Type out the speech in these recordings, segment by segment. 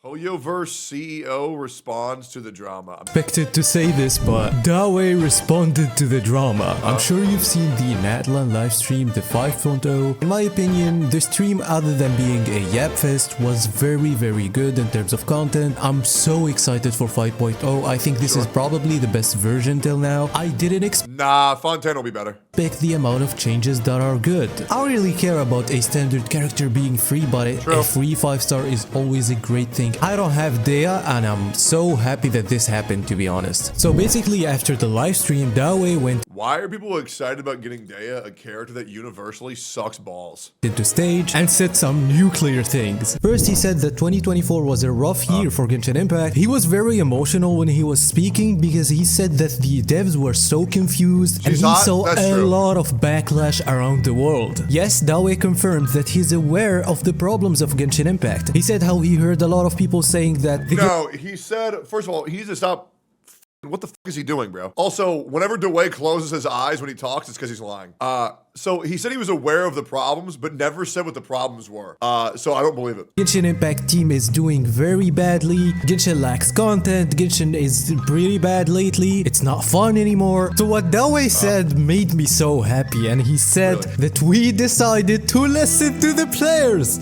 Hoyoverse CEO responds to the drama. Expected to say this, but 𝙀𝙑𝙋𝙋 responded to the drama. I'm sure you've seen the Natlan livestream, the 5.0. In my opinion, the stream, other than being a yapfest, was very good in terms of content. I'm so excited for 5.0. I think this is probably the best version till now. I didn't Nah, Fontaine will be better. expect the amount of changes that are good. I don't really care about a standard character being free, but a free 5-star is always a great thing. I don't have 𝙀𝙑𝙋𝙋 and I'm so happy that this happened, to be honest. So basically, after the live stream, 𝙀𝙑𝙋 went Why are people excited about getting 𝙀𝙑𝙋, a character that universally sucks balls? into stage and said some nuclear things. First, he said that 2024 was a rough year for Genshin Impact. He was very emotional when he was speaking because he said that the devs were so confused and he saw a lot of backlash around the world. Yes, 𝙀𝙑𝙋 confirmed that he's aware of the problems of Genshin Impact. He said how he heard a lot of people saying that No, he said, first of all, he needs to stop. What the fuck is he doing, bro? Also, whenever 𝙀𝙋 closes his eyes when he talks, it's because he's lying. So he said he was aware of the problems, but never said what the problems were. So I don't believe it. Genshin Impact team is doing very badly. Genshin lacks content. Genshin is pretty bad lately. It's not fun anymore. So what 𝙀𝙑𝙋 said made me so happy, and he said that we decided to listen to the players.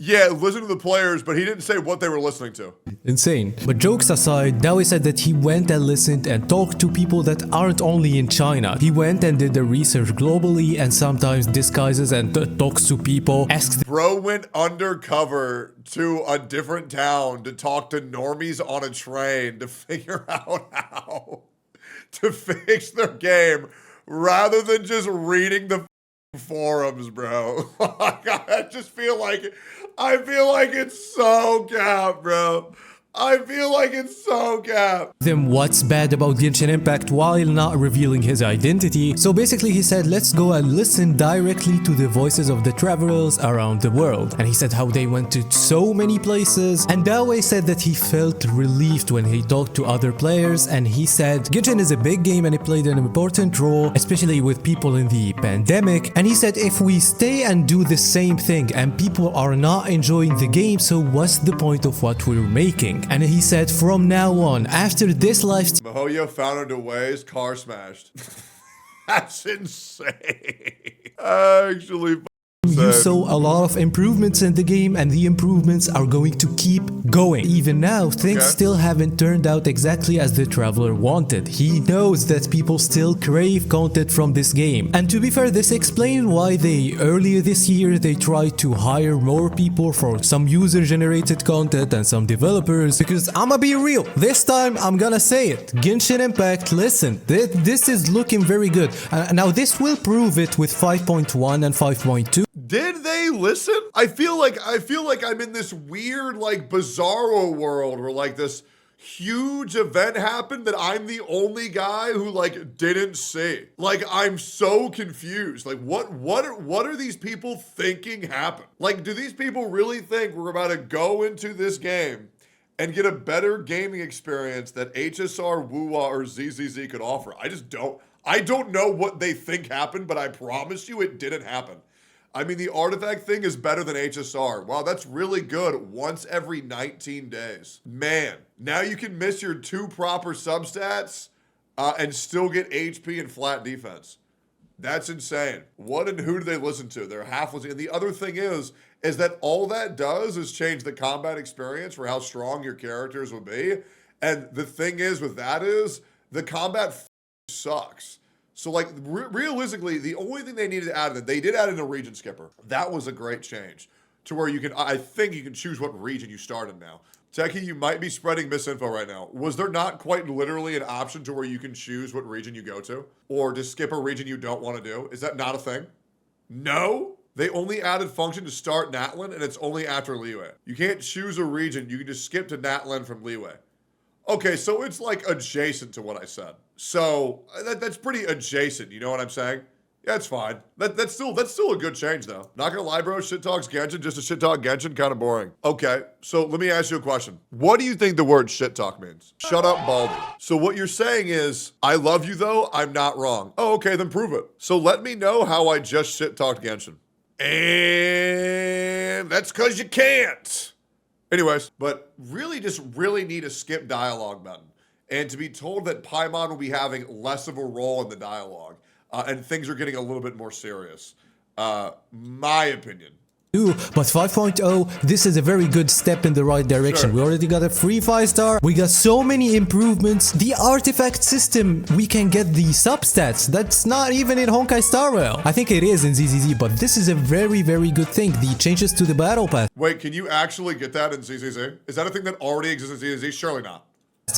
Yeah, listen to the players, but he didn't say what they were listening to. Insane. But jokes aside, 𝙀𝙑𝙋 said that he went and listened and talked to people that aren't only in China. He went and did the research globally and sometimes disguises and talks to people, asks Bro went undercover to a different town to talk to normies on a train to figure out how to fix their game rather than just reading the forums, bro. I feel like it's so cap, bro. I feel like it's so cap. them what's bad about Genshin Impact while not revealing his identity. So basically he said, let's go and listen directly to the voices of the travelers around the world. And he said how they went to so many places. And 𝙀𝙑𝙋 said that he felt relieved when he talked to other players, and he said Genshin is a big game and it played an important role, especially with people in the pandemic. And he said if we stay and do the same thing and people are not enjoying the game, so what's the point of what we're making? And he said from now on, after this live miHoYo found 𝙀𝙋's car smashed. That's insane. Actually, you saw a lot of improvements in the game, and the improvements are going to keep going. Even now, things still haven't turned out exactly as the traveler wanted. He knows that people still crave content from this game. And to be fair, this explained why earlier this year they tried to hire more people for some user-generated content and some developers. Because I'ma be real, this time I'm gonna say it. Genshin Impact, listen, this is looking very good. Now this will prove it with 5.1 and 5.2. did they listen? I feel like I'm in this weird like bizarro world where like this huge event happened that I'm the only guy who like didn't see. Like I'm so confused. Like what are these people thinking happened? Like do these people really think we're about to go into this game and get a better gaming experience that HSR, 𝙀𝙓𝙋𝙋𝘼, or �ZZZ could offer? I don't know what they think happened, but I promise you it didn't happen. I mean, the artifact thing is better than HSR. Wow, that's really good once every 19 days. Man, now you can miss your 2 proper substats and still get HP and flat defense. That's insane. What and who do they listen to? They're half listening. And the other thing is that all that does is change the combat experience for how strong your characters will be. And the thing is with that is the combat sucks. So like realistically, the only thing they needed to add, they did add in a region skipper. That was a great change to where you can, I think you can choose what region you start in now. Techie, you might be spreading misinfo right now. Was there not quite literally an option to where you can choose what region you go to? Or to skip a region you don't want to do? Is that not a thing? No? They only added function to start Natlan, and it's only after Liyue. You can't choose a region, you can just skip to Natlan from Liyue. Okay, so it's like adjacent to what I said. So that's pretty adjacent, you know what I'm saying? Yeah, it's fine. That's still a good change though. Not gonna lie, bro, shit talks Genshin, just a shit talk Genshin, kind of boring. Okay, so let me ask you a question. What do you think the word shit talk means? Shut up, Baldy. So what you're saying is, I love you though, I'm not wrong. Oh, okay, then prove it. So let me know how I just shit talked Genshin. And that's cause you can't. Anyways, but really need a skip dialogue button. And to be told that Paimon will be having less of a role in the dialogue, and things are getting a little bit more serious. My opinion. But 5.0, this is a very good step in the right direction. Sure. We already got a free 5-star. We got so many improvements. The artifact system, we can get the substats. That's not even in Honkai Star Rail. I think it is in ZZZ, but this is a very, very good thing. The changes to the battle pass. Wait, can you actually get that in ZZZ? Is that a thing that already exists in ZZZ? Surely not.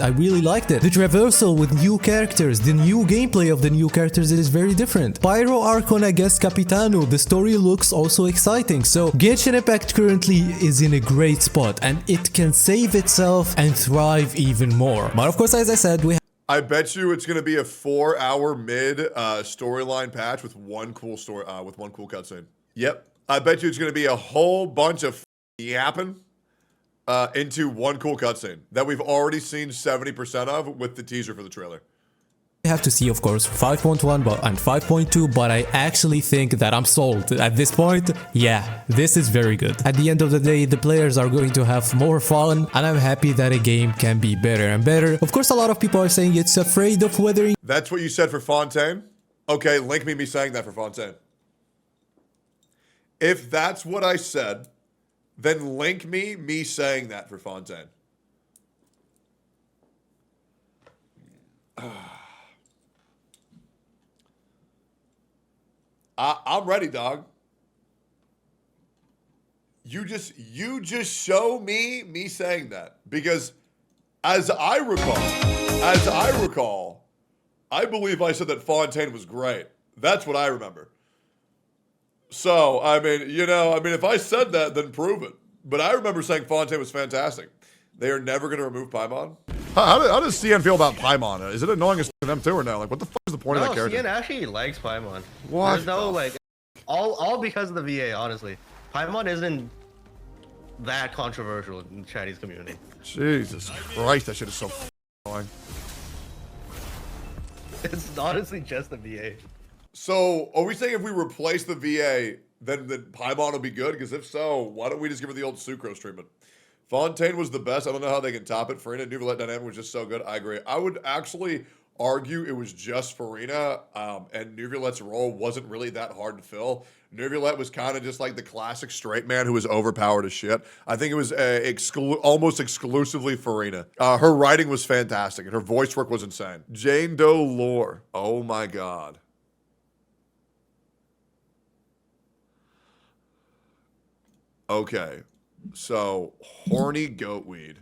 I really liked it. The traversal with new characters, the new gameplay of the new characters, it is very different. Pyro Archon against Capitano, the story looks also exciting. So Genshin Impact currently is in a great spot and it can save itself and thrive even more. But of course, as I said, I bet you it's gonna be a 4-hour mid storyline patch with one cool story with one cool cutscene. Yep. I bet you it's gonna be a whole bunch of yapping into one cool cutscene that we've already seen 70% of with the teaser for the trailer. We have to see, of course, 5.1 and 5.2, but I actually think that I'm sold. At this point, yeah, this is very good. At the end of the day, the players are going to have more fun, and I'm happy that a game can be better and better. Of course, a lot of people are saying it's afraid of weathering. That's what you said for Fontaine? Okay, link me saying that for Fontaine. If that's what I said, then link me saying that for Fontaine. I'm ready, dog. You just show me saying that, because as I recall, I believe I said that Fontaine was great. That's what I remember. So, I mean, if I said that, then prove it. But I remember saying Fontaine was fantastic. They are never going to remove Paimon. How does CN feel about Paimon? Is it annoying as them too or no? Like, what the fuck is the point of that character? CN actually likes Paimon. What? There's no, like, all because of the VA, honestly. Paimon isn't that controversial in the Chinese community. Jesus Christ, that shit is so annoying. It's honestly just the VA. So, are we saying if we replace the VA, then Paimon will be good? Because if so, why don't we just give her the old Sucrose treatment? Fontaine was the best. I don't know how they can top it. Farina Neuvillette dynamic was just so good. I agree. I would actually argue it was just Farina, and Neuvillette's role wasn't really that hard to fill. Neuvillette was kind of just like the classic straight man who was overpowered as shit. I think it was almost exclusively Farina. Her writing was fantastic, and her voice work was insane. Jane Doe lore. Oh my god. Okay, so horny goat weed.